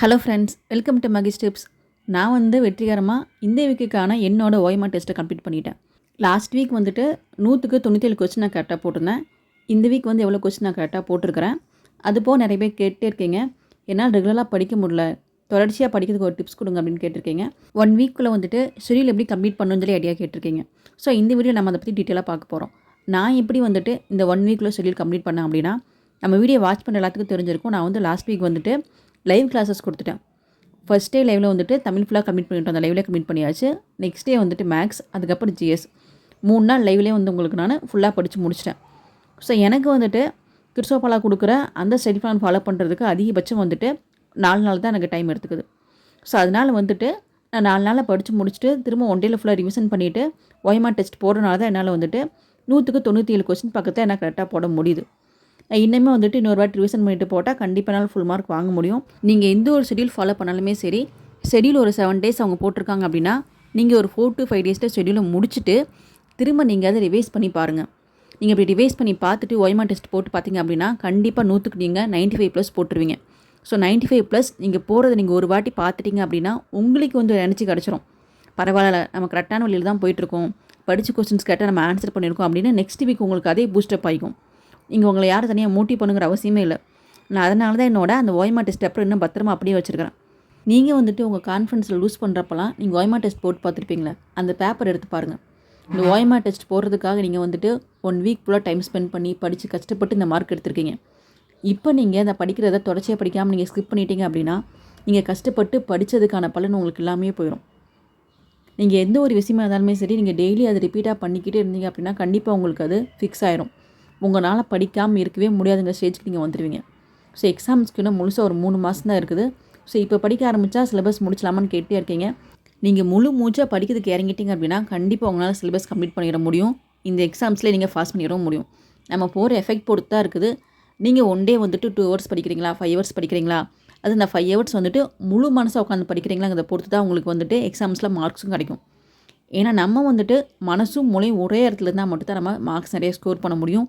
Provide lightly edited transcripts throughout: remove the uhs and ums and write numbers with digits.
Hello friends, welcome to மகிஸ் tips. நான் வெற்றிகரமாக இந்த வீக்குக்கான என்னோட ஓய்மா டெஸ்ட்டை கம்ப்ளீட் பண்ணிட்டேன். லாஸ்ட் வீக் 100க்கு 97 கொஸ்டின் நான் கரெக்டாக போட்டிருந்தேன். இந்த வீக் எவ்வளோ கொஸ்டின் நான் கரெக்டாக போட்டிருக்கிறேன். அதுபோக நிறைய பேர் கேட்டே இருக்கீங்க, என்னால் ரெகுலராக படிக்க முடியல, தொடர்ச்சியாக படிக்கிறதுக்கு ஒரு டிப்ஸ் கொடுங்க அப்படின்னு கேட்டிருக்கீங்க. 1 வீக்குள்ளே ஷெடியூல் எப்படி கம்ப்ளீட் பண்ணணும்னு சொல்லி ஐடியா கேட்டிருக்கீங்க. ஸோ இந்த வீடியோ நம்ம அதை பற்றி டீட்டெயிலாக பார்க்க போகிறோம். நான் எப்படி இந்த 1 வீக்கில் ஷெடியூல் கம்ப்ளீட் பண்ணேன் அப்படின்னா, நம்ம வீடியோ வாட்ச் பண்ண எல்லாத்துக்கும் தெரிஞ்சிருக்கும். நான் லாஸ்ட் வீக் லைவ் கிளாஸஸ் கொடுத்துட்டேன். ஃபர்ஸ்ட் டே லைவில் தமிழ் ஃபுல்லாக கம்ப்ளீட் பண்ணிவிட்டோம். அந்த லைவ்லேயே கம்ப்ளீட் பண்ணியாச்சு. நெக்ஸ்ட் டே மேக்ஸ், அதுக்கப்புறம் ஜிஎஸ் 3 நாள் லைவ்லேயே உங்களுக்கு நான் ஃபுல்லாக படித்து முடிச்சிட்டேன். ஸோ எனக்கு கிறிஸ்டோபாலா கொடுக்குற அந்த ஸ்டடி பிளான் ஃபாலோ பண்ணுறதுக்கு அதிகபட்சம் 4 நாள் தான் எனக்கு டைம் எடுத்துக்குது. ஸோ அதனால் நான் 4 நாளில் படித்து முடிச்சுட்டு திரும்ப 1 டேயில் ஃபுல்லாக ரிவிஷன் பண்ணிவிட்டு ஓய்மா டெஸ்ட் போடுறனால தான் என்னால் 100க்கு 97 கொஸ்டின் பக்கத்தில் எனக்கு கரெக்டாக போட முடியுது. இன்னுமே இன்னொரு வாட்டி ரிவிஷன் பண்ணிட்டு போட்டால் கண்டிப்பாக என்னால் ஃபுல் மார்க் வாங்க முடியும். நீங்கள் எந்த ஒரு ஷெடியூல் ஃபாலோ பண்ணாலுமே சரி, ஷெடியூல் ஒரு 7 டேஸ் அவங்க போட்டிருக்காங்க அப்படின்னா, நீங்கள் ஒரு 4 to 5 டேஸில் ஷெடியூலை முடிச்சுட்டு திரும்ப நீங்கள் அதை ரிவைஸ் பண்ணி பாருங்கள். நீங்கள் இப்படி ரிவைஸ் பண்ணி பார்த்துட்டு ஓய்மா டெஸ்ட் போட்டு பார்த்தீங்க அப்படின்னா கண்டிப்பாக 100க்கு நீங்கள் 95+ போட்டுருவீங்க. ஸோ 95+ நீங்கள் போகிறத நீங்கள் ஒரு வாட்டி பார்த்துட்டிங்க அப்படின்னா உங்களுக்கு எனர்ஜி கிடச்சிரும். பரவாயில்ல, நம்ம கரெக்டான வழியில் தான் போயிட்டுருக்கோம், படித்த கொஸ்டின்ஸ் கேட்டால் நம்ம ஆன்சர் பண்ணியிருக்கோம் அப்படின்னு நெக்ஸ்ட் வீக் உங்களுக்கு அதே பூஸ்டப் ஆகிக்கும். இங்கே உங்களை யாரும் தனியாக மோட்டிவ் பண்ணுங்கிற அவசியமே இல்லை. நான் அதனால தான் என்னோட அந்த ஓய்மா டெஸ்ட் அப்புறம் இன்னும் பத்திரமா அப்படியே வச்சுருக்கிறேன். நீங்கள் உங்கள் கான்ஃபிடன்ஸில் லூஸ் பண்ணுறப்பலாம் நீங்கள் ஓய்மா டெஸ்ட் போட்டு பார்த்துருப்பீங்களே, அந்த பேப்பர் எடுத்து பாருங்கள். இந்த ஓய்மா டெஸ்ட் போடுறதுக்காக நீங்கள் 1 வீக் ஃபுல்லாக டைம் ஸ்பெண்ட் பண்ணி படித்து கஷ்டப்பட்டு இந்த மார்க் எடுத்திருக்கீங்க. இப்போ நீங்கள் அதை படிக்கிறத தொடர்ச்சியாக படிக்காமல் நீங்கள் ஸ்கிப் பண்ணிட்டீங்க அப்படின்னா நீங்கள் கஷ்டப்பட்டு படித்ததுக்கான பலன் உங்களுக்கு எல்லாமே போயிடும். நீங்கள் எந்த ஒரு விஷயமா இருந்தாலுமே சரி, நீங்கள் டெய்லி அதை ரிப்பீட்டாக பண்ணிக்கிட்டே இருந்தீங்க அப்படின்னா கண்டிப்பாக உங்களுக்கு அது ஃபிக்ஸ் ஆயிரும். உங்களால் படிக்காமல் இருக்கவே முடியாதுங்கிற ஸ்டேஜுக்கு நீங்கள் வந்துடுவீங்க. ஸோ எக்ஸாம்ஸ்க்கு இன்னும் முழுசாக ஒரு 3 மாதம் தான் இருக்குது. ஸோ இப்போ படிக்க ஆரம்பித்தா சிலபஸ் முடிச்சலாமான்னு கேட்டே இருக்கீங்க. நீங்கள் முழு மூச்சாக படிக்கிறதுக்கு இறங்கிட்டீங்க அப்படின்னா கண்டிப்பாக உங்களால் சிலபஸ் கம்ப்ளீட் பண்ணிட முடியும். இந்த எக்ஸாம்ஸில் நீங்கள் பாஸ் பண்ணிடவும் முடியும். நம்ம போகிற எஃபெக்ட் பொறுத்து தான் இருக்குது. நீங்கள் 1 டே 2 ஹவர்ஸ் படிக்கிறீங்களா, 5 ஹவர்ஸ் படிக்கிறீங்களா, அது இந்த 5 ஹவர்ஸ் முழு மனசாக உட்காந்து படிக்கிறீங்களாங்கிறத பொறுத்து தான் உங்களுக்கு எக்ஸாம்ஸில் மார்க்ஸும் கிடைக்கும். ஏன்னா நம்ம மனசும் மூளையும் ஒரே இடத்துல இருந்தால் மட்டும்தான் நம்ம மார்க்ஸ் நிறைய ஸ்கோர் பண்ண முடியும்.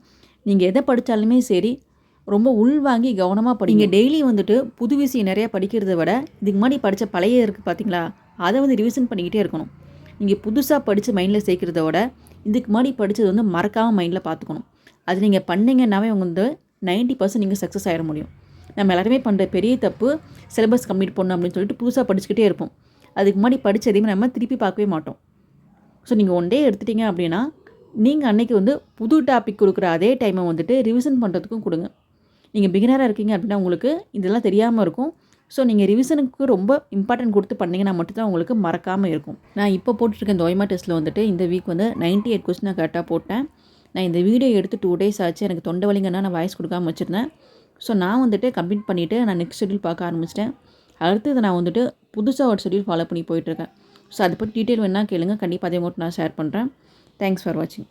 நீங்கள் எதை படித்தாலுமே சரி, ரொம்ப உள்வாங்கி கவனமாக படிங்க. டெய்லி புது விஷயம் நிறையா படிக்கிறத விட இதுக்கு முன்னாடி படித்த பழைய இருக்குது பார்த்தீங்களா, அதை ரிவிஷன் பண்ணிக்கிட்டே இருக்கணும். நீங்கள் புதுசாக படித்து மைண்டில் சேர்க்குறத விட இதுக்கு முன்னாடி படித்தது மறக்காமல் மைண்டில் பார்த்துக்கணும். அது நீங்கள் பண்ணிங்கன்னாவே 90% நீங்கள் சக்ஸஸ் ஆகிட முடியும். நம்ம எல்லாருமே பண்ணுற பெரிய தப்பு, சிலபஸ் கம்ப்ளீட் பண்ணணும் அப்படின்னு சொல்லிட்டு புதுசாக படிச்சுக்கிட்டே இருப்போம். அதுக்கு முன்னாடி படித்ததையுமே நம்ம திருப்பி பார்க்கவே மாட்டோம். ஸோ நீங்கள் 1 டே எடுத்துட்டீங்க அப்படின்னா நீங்கள் அன்றைக்கி புது டாபிக் கொடுக்குற அதே டைமை ரிவிஷன் பண்ணுறதுக்கும் கொடுங்க. நீங்கள் பிகினராக இருக்கீங்க அப்படின்னா உங்களுக்கு இதெல்லாம் தெரியாமல் இருக்கும். ஸோ நீங்கள் ரிவிஷனுக்கு ரொம்ப இம்பார்ட்டன்ட் கொடுத்து பண்ணிங்கன்னா மட்டும்தான் உங்களுக்கு மறக்காமல் இருக்கும். நான் இப்போ போட்டுருக்க இந்த ஓய்மா டெஸ்ட்டில் இந்த வீக் 98 கொஸ்டின் நான் கரெக்டாக போட்டேன். நான் இந்த வீடியோ எடுத்து 2 டேஸ் ஆச்சு. எனக்கு தொண்டை வலிங்கன்னா நான் வாய்ஸ் கொடுக்காமல் வச்சுருந்தேன். ஸோ நான் கம்ப்ளீட் பண்ணிவிட்டு நான் நெக்ஸ்ட் ஷெடியூல் பார்க்க ஆரம்பிச்சிட்டேன். அடுத்து நான் புதுசாக ஒரு ஷெடியூல் ஃபாலோ பண்ணி போயிட்டுருக்கேன். ஸோ அதை பற்றி டீட்டெயில் வேணால் கேளுங்க, கண்டிப்பாக அதே மட்டும் நான் ஷேர் பண்ணுறேன். தேங்க்ஸ் ஃபார் வாட்சிங்.